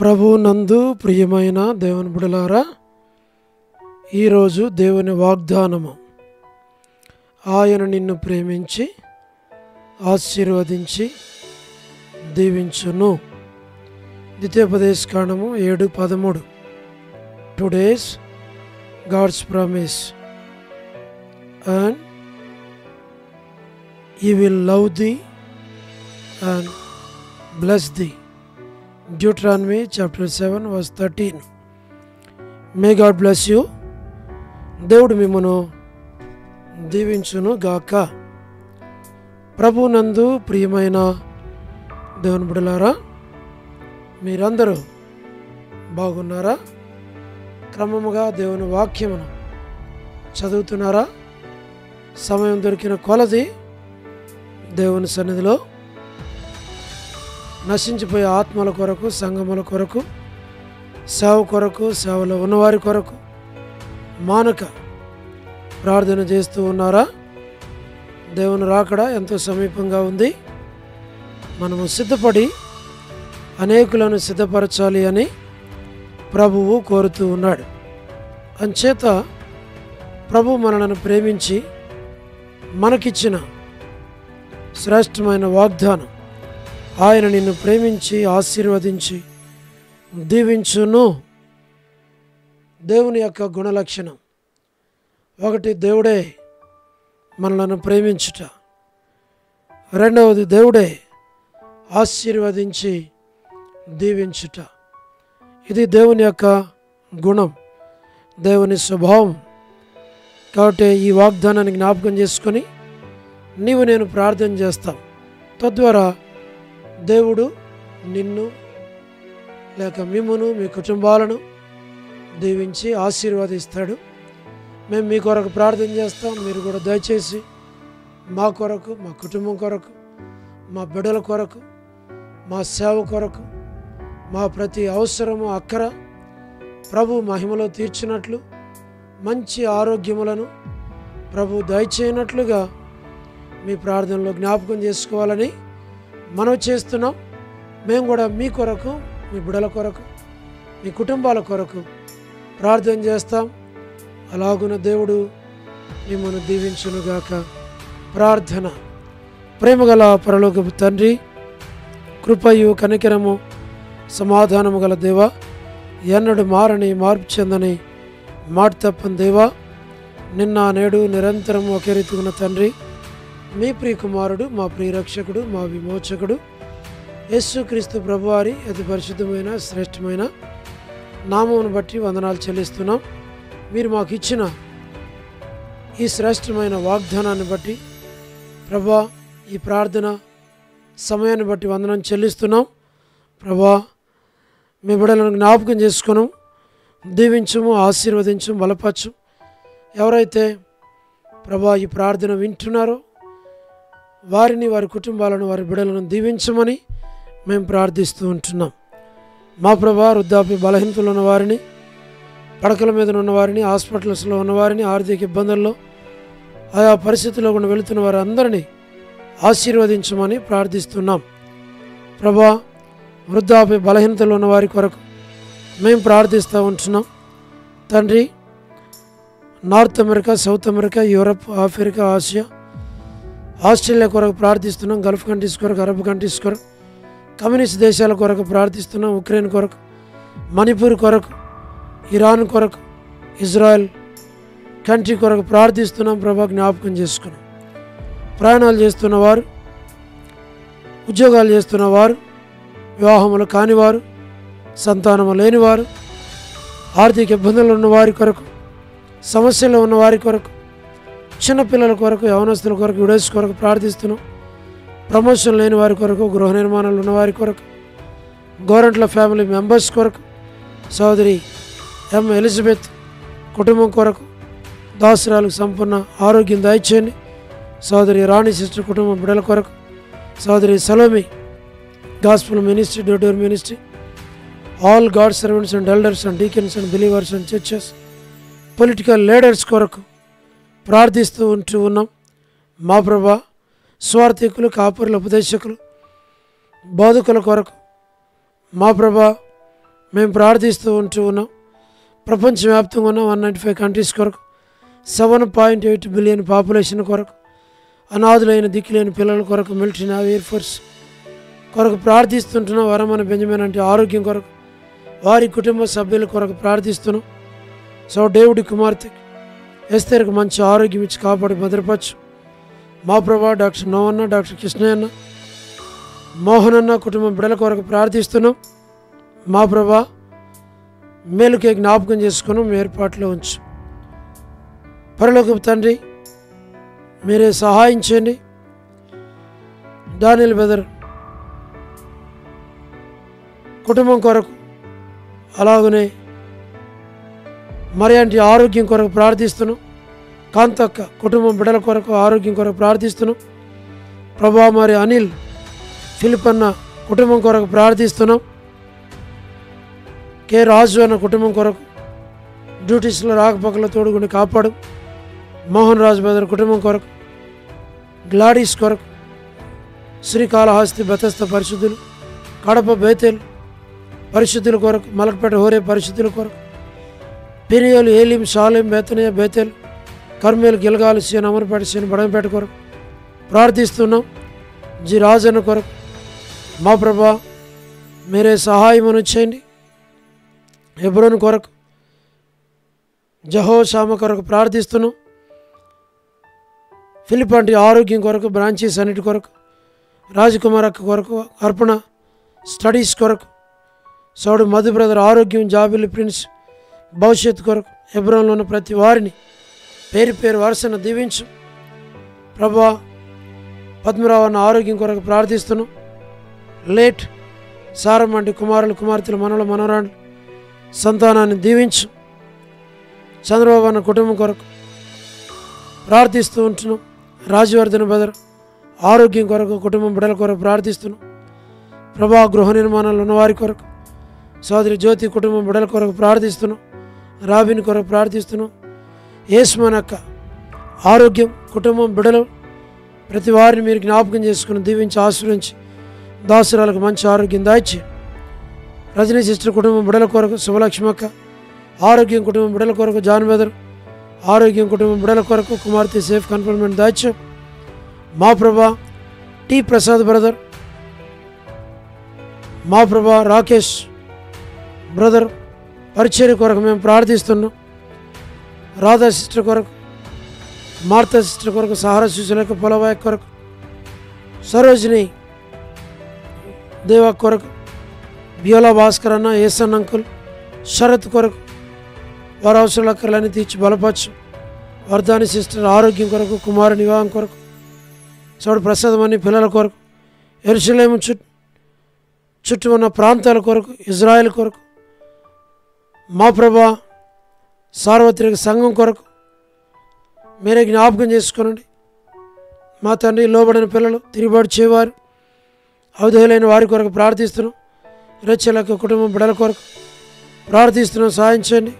ప్రభు నందు ప్రియమైన దేవుని బిడ్డలారా, ఈరోజు దేవుని వాగ్దానము, ఆయన నిన్ను ప్రేమించి ఆశీర్వదించి దీవించును. ద్వితీయోపదేశకాండము 7:13. Today's God's promise and he will love thee and bless thee. Deuteronomy chapter 7 verse 13. May God bless you. దేవుడు మిమ్మును దీవించును గాక. ప్రభునందు ప్రియమైన దేవుని బిడ్డలారా, మీరందరూ బాగున్నారా? క్రమముగా దేవుని వాక్యమును చదువుతున్నారా? సమయం దొరికిన కొలది దేవుని సన్నిధిలో నశించిపోయే ఆత్మల కొరకు, సంఘముల కొరకు, సేవ కొరకు, సేవలో ఉన్నవారి కొరకు మానక ప్రార్థన చేస్తూ ఉన్నారా? దేవుని రాకడ ఎంతో సమీపంగా ఉంది. మనము సిద్ధపడి అనేకులను సిద్ధపరచాలి అని ప్రభువు కోరుతూ ఉన్నాడు. అంచేత ప్రభు మనలను ప్రేమించి మనకిచ్చిన శ్రేష్టమైన వాగ్దానం, ఆయన నిన్ను ప్రేమించి ఆశీర్వదించి దీవించును. దేవుని యొక్క గుణలక్షణం ఒకటి, దేవుడే మనలను ప్రేమించుట. రెండవది, దేవుడే ఆశీర్వదించి దీవించుట. ఇది దేవుని యొక్క గుణం, దేవుని స్వభావం. కాబట్టి ఈ వాగ్దానాన్ని జ్ఞాపకం చేసుకొని నీవు నేను ప్రార్థన చేస్తాం. తద్వారా దేవుడు నిన్ను లేక మిమ్మును, మీ కుటుంబాలను దీవించి ఆశీర్వదిస్తాడు. మేము మీ కొరకు ప్రార్థన చేస్తాం. మీరు కూడా దయచేసి మా కొరకు, మా కుటుంబం కొరకు, మా బిడ్డల కొరకు, మా సేవ కొరకు, మా ప్రతి అవసరము అక్కర ప్రభు మహిమలో తీర్చినట్లు, మంచి ఆరోగ్యములను ప్రభు దయచేయనట్లుగా మీ ప్రార్థనలో జ్ఞాపకం చేసుకోవాలని మనం చేస్తున్నాం. మేము కూడా మీ కొరకు, మీ బిడ్డల కొరకు, మీ కుటుంబాల కొరకు ప్రార్థన చేస్తాం. అలాగున దేవుడు మిమ్మల్ని దీవించునుగాక. ప్రార్థన. ప్రేమగల పరలోకపు తండ్రి, కృపయు కనికరము సమాధానము గల దేవా, ఎన్నడు మారని మార్పు చెందని మాట తప్పని దేవా, నిన్న నేడు నిరంతరం ఒకే రీతి ఉన్న తండ్రి, మీ ప్రియ కుమారుడు, మా ప్రియ రక్షకుడు, మా విమోచకుడు యేసుక్రీస్తు ప్రభువారి అతి పరిశుద్ధమైన శ్రేష్టమైన నామమును బట్టి వందనాలు చెల్లిస్తున్నాం. మీరు మాకు ఇచ్చిన ఈ శ్రేష్టమైన వాగ్దానాన్ని బట్టి ప్రభా, ఈ ప్రార్థన సమయాన్ని బట్టి వందనం చెల్లిస్తున్నాం. ప్రభా, మీ బిడ్డలను జ్ఞాపకం చేసుకున్నాం. దీవించము, ఆశీర్వదించము, బలపరచు. ఎవరైతే ప్రభా ఈ ప్రార్థన వింటున్నారో వారిని, వారి కుటుంబాలను, వారి బిడ్డలను దీవించమని మేము ప్రార్థిస్తూ ఉంటున్నాం. మా ప్రభా, వృద్ధాప్య బలహీనతలు ఉన్నవారిని, పడకల మీద ఉన్నవారిని, హాస్పిటల్స్లో ఉన్నవారిని, ఆర్థిక ఇబ్బందుల్లో ఆయా పరిస్థితుల్లో కూడా వెళుతున్న వారి అందరినీ ఆశీర్వదించమని ప్రార్థిస్తున్నాం. ప్రభా, వృద్ధాప్య బలహీనతలు ఉన్న వారి కొరకు మేము ప్రార్థిస్తూ ఉంటున్నాం. తండ్రి, north America, south America, Europe, Africa, Asia, Australia కొరకు ప్రార్థిస్తున్నాం. గల్ఫ్ కంట్రీస్ కొరకు, అరబ్ కంట్రీస్ కొరకు, కమ్యూనిస్ట్ దేశాల కొరకు ప్రార్థిస్తున్నాం. ఉక్రెయిన్ కొరకు, మణిపూర్ కొరకు, ఇరాన్ కొరకు, ఇజ్రాయెల్ కంట్రీ కొరకు ప్రార్థిస్తున్నాం. ప్రభా, జ్ఞాపకం చేసుకున్నాం. ప్రయాణాలు చేస్తున్నవారు, ఉద్యోగాలు చేస్తున్నవారు, వివాహములు కానివారు, సంతానము లేనివారు, ఆర్థిక ఇబ్బందులు ఉన్నవారి కొరకు, సమస్యలు ఉన్నవారి కొరకు, చిన్నపిల్లల కొరకు, యవనస్తుల కొరకు, విడోస్ కొరకు ప్రార్థిస్తున్నాం. ప్రమోషన్ లేని వారి కొరకు, గృహ నిర్మాణాలు ఉన్నవారి కొరకు, గవర్నమెంట్ల ఫ్యామిలీ మెంబర్స్ కొరకు, సోదరి ఎం ఎలిజబెత్ కుటుంబం కొరకు, దాసరాలకు సంపూర్ణ ఆరోగ్యం దయచేయండి. సోదరి రాణి సిస్టర్ కుటుంబం బిడ్డల కొరకు, సోదరి Salomi gospel ministry, door ministry, all God servants and elders and deacons and believers and churches, political leaders కొరకు ప్రార్థిస్తూ ఉన్నాం. మా ప్రభా, స్వార్థికులు, కాపురుల ఉపదేశకులు, బోధకుల కొరకు, మా ప్రభా మేము ప్రార్థిస్తూ ఉన్నాం. ప్రపంచవ్యాప్తంగా ఉన్న 195 కంట్రీస్ కొరకు, 7.8 బిలియన్ పాపులేషన్ కొరకు, అనాథులైన దిక్కులేని పిల్లల కొరకు, మిలిటరీ, నేవీ, ఎయిర్ ఫోర్స్ కొరకు ప్రార్థిస్తుంటున్నాం. వరమన బెంజమిన్ అంటే ఆరోగ్యం కొరకు, వారి కుటుంబ సభ్యుల కొరకు ప్రార్థిస్తున్నాం. సో డేవిడ్ కుమార్తె ఎస్తేర్కు మంచి ఆరోగ్యం ఇచ్చి కాపాడి భద్రపరచు. మా ప్రభా డాక్టర్ నోవన్న, డాక్టర్ కృష్ణయ్యన్న, మోహనన్న కుటుంబం బిడ్డల కొరకు ప్రార్థిస్తున్నాం. మా ప్రభా మేలుకే జ్ఞాపకం చేసుకున్నాం, మీ ఏర్పాట్లో ఉంచు. పరలోకపు తండ్రి, మీరే సహాయం చేయండి. డానియల్ బెదర్ కుటుంబం కొరకు, అలాగనే మరి అంటే ఆరోగ్యం కొరకు ప్రార్థిస్తున్నాం. కాంతక్క కుటుంబం బిడ్డల కొరకు ఆరోగ్యం కొరకు ప్రార్థిస్తున్నాం. ప్రభా మరి అనిల్ ఫిలిపన్న కుటుంబం కొరకు ప్రార్థిస్తున్నాం. కె రాజు అన్న కుటుంబం కొరకు డ్యూటీస్లో రాకపోకల తోడుగుని కాపాడు. మోహన్ రాజు బెదర్ కుటుంబం కొరకు, గ్లాడీస్ కొరకు, శ్రీకాళహస్తి బెతస్త పరిశుద్ధులు, కడప బేతేలు పరిశుద్ధుల కొరకు, మలకపేట హోరే పరిశుద్ధుల కొరకు, పెరియలు, ఏలిం, షాలేం, బేతనియా, బేతేలు, కర్మేలు, గిలగాలు, సీన్, అమరపేట, సీన్, బడంపేట కొరకు ప్రార్థిస్తున్నాం. జి రాజన్న కొరకు మా ప్రభా మీరే సహాయమును చేయండి. హెబ్రోన్ కొరకు, జహోషామ కొరకు ప్రార్థిస్తున్నాం. ఫిలిప్ ఆరోగ్యం కొరకు, బ్రాంచీస్ అన్నిటి కొరకు, రాజకుమార్ అక్క కొరకు, అర్పణ స్టడీస్ కొరకు, సౌడు మధు బ్రదర్ ఆరోగ్యం, జాబిలి ప్రిన్స్ భవిష్యత్తు కొరకు, హెబ్రోన్లో ఉన్న ప్రతి వారిని పేరు పేరు వరుసను దీవించు. ప్రభా పద్మరావు అన్న ఆరోగ్యం కొరకు ప్రార్థిస్తున్నాం. లేట్ సారం వంటి కుమారులు, కుమార్తెలు, మనవలు, మనవరాండ్లు సంతానాన్ని దీవించు. చంద్రబాబు అన్న కుటుంబం కొరకు ప్రార్థిస్తూ ఉంటున్నాం. రాజవర్ధన్ బెదర్ ఆరోగ్యం కొరకు, కుటుంబం బిడ్డల కొరకు ప్రార్థిస్తున్నాం. ప్రభా గృహ నిర్మాణాలు ఉన్నవారి కొరకు, సోదరి జ్యోతి కుటుంబం బిడ్డల కొరకు ప్రార్థిస్తున్నాం. రాబిన్ కొరకు ప్రార్థిస్తున్నాం. యేస్మన్ అక్క ఆరోగ్యం, కుటుంబం బిడ్డలు ప్రతి వారిని మీరు జ్ఞాపకం చేసుకుని దీవించి ఆశ్రయించి దాసురాలకు మంచి ఆరోగ్యం దాయిచ్చి. రజనీ సిస్టర్ కుటుంబం బిడ్డల కొరకు, శుభలక్ష్మక్క ఆరోగ్యం, కుటుంబం బిడ్డల కొరకు, జాన్ బెదర్ ఆరోగ్యం, కుటుంబం బిడ్డల కొరకు, కుమార్తె సేఫ్ కన్ఫర్మెంట్ దాయిచ్చాం. మా ప్రభా టి ప్రసాద్ బ్రదర్, మా ప్రభా రాకేష్ బ్రదర్ పరిచర్య కొరకు మేము ప్రార్థిస్తున్నాం. రాధా సిస్టర్ కొరకు, మార్తా సిస్టర్ కొరకు, సహారా శిశులేఖ పొలవాయ కొరకు, సరోజిని దేవా కొరకు, బియోలా భాస్కర్ అన్న, ఏసన్ అంకుల్, శరత్ కొరకు వారి అవసరాలన్నీ తీర్చి బలపరచు. వర్ధాని సిస్టర్ ఆరోగ్యం కొరకు, కుమారుని వివాహం కొరకు, చోడు ప్రసాదం అన్ని పిల్లల కొరకు, యెరూషలేము చుట్టూ ఉన్న ప్రాంతాల కొరకు, ఇజ్రాయెల్ కొరకు, మా ప్రభా సార్వత్రిక సంఘం కొరకు మీరే జ్ఞాపకం చేసుకోనండి. మా తండ్రి లోబడిన పిల్లలు, తిరుగుబాటు చేయవారు, అవధేయులైన వారి కొరకు ప్రార్థిస్తున్నాం. రచలకు కుటుంబం బిడ్డల కొరకు ప్రార్థిస్తున్నాం. సాయం చేయండి.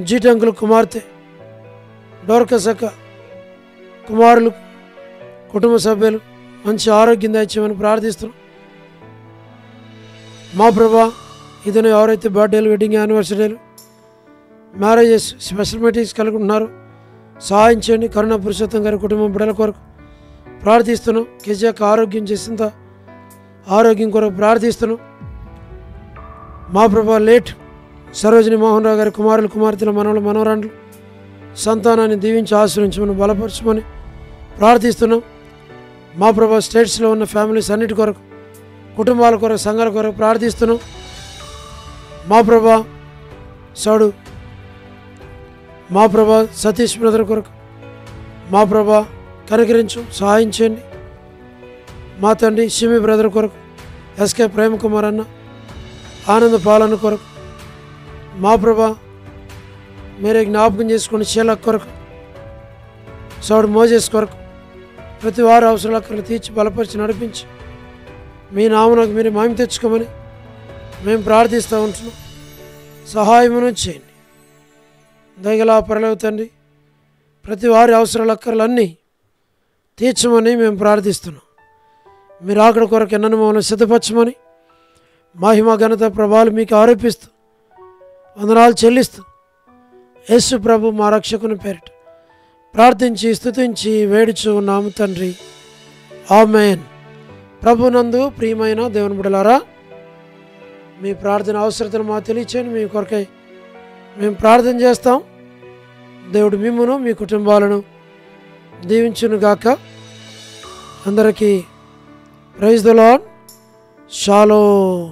జీటంకులు కుమార్తె, డోర్కసక్క కుమారులు, కుటుంబ సభ్యులు మంచి ఆరోగ్యం దయచేయమని ప్రార్థిస్తున్నాం. మా ప్రభా ఇతను ఎవరైతే బర్త్డేలు, వెడ్డింగ్ యానివర్సరీలు, మ్యారేజెస్, స్పెషల్ మీటింగ్స్ కలిగి ఉన్నారో సహాయం చేయండి. కరుణ పురుషోత్తం గారి కుటుంబం బిడ్డల కొరకు ప్రార్థిస్తున్నాం. కేజీఆర్ ఆరోగ్యం చేసింత ఆరోగ్యం కొరకు ప్రార్థిస్తున్నాం. మా ప్రభా లేట్ సరోజిని మోహన్ రావు గారి కుమారులు, కుమార్తెలు, మనవలు, మనవరాండ్లు సంతానాన్ని దీవించి ఆశ్రయించమని బలపరచమని ప్రార్థిస్తున్నాం. మా ప్రభా స్టేట్స్లో ఉన్న ఫ్యామిలీస్ అన్నిటి కొరకు, కుటుంబాల కొరకు, సంఘాల కొరకు ప్రార్థిస్తున్నాం. మా ప్రభా సౌడు, మా ప్రభా సతీష్ బ్రదర్ కొరకు, మా ప్రభా కనికరించు, సహాయం చేయండి. మా తండ్రి షిమి బ్రదర్ కొరకు, ఎస్కే ప్రేమ్ కుమార్ అన్న, ఆనంద పాలన కొరకు, మా ప్రభా మీరే జ్ఞాపకం చేసుకుని షేలక్ కొరకు, సౌడు మోజెస్ కొరకు ప్రతి వారు అవసరాలు తీర్చి బలపరిచి నడిపించి మీ నామనకు మీరు మహిమ తెచ్చుకోమని మేము ప్రార్థిస్తూ ఉంటున్నాం. సహాయమును చేయండి. దయగల పరలోక తండ్రి ప్రతి వారి అవసరాలన్నీ తీర్చమని మేము ప్రార్థిస్తున్నాం. మీరు ఆకడ కొరకు ఎన్నను మమ్మల్ని సిద్ధపరచమని మహిమ ఘనత ప్రభావాలు మీకు ఆరోపిస్తూ వందనాలు చెల్లిస్తూ యేసు ప్రభు మా రక్షకుని పేరిట ప్రార్థించి స్తుతించి వేడుచు ఉన్నాము తండ్రి, ఆమేన్. ప్రభునందు ప్రియమైన దేవుని బిడ్డలారా, మీ ప్రార్థన అవసరతను మాకు తెలియచేయండి. మీ కొరకై మేము ప్రార్థన చేస్తాం. దేవుడు మిమ్మును మీ కుటుంబాలను దీవించును గాక. అందరికీ ప్రైజ్ ది లార్డ్. షాలోమ్.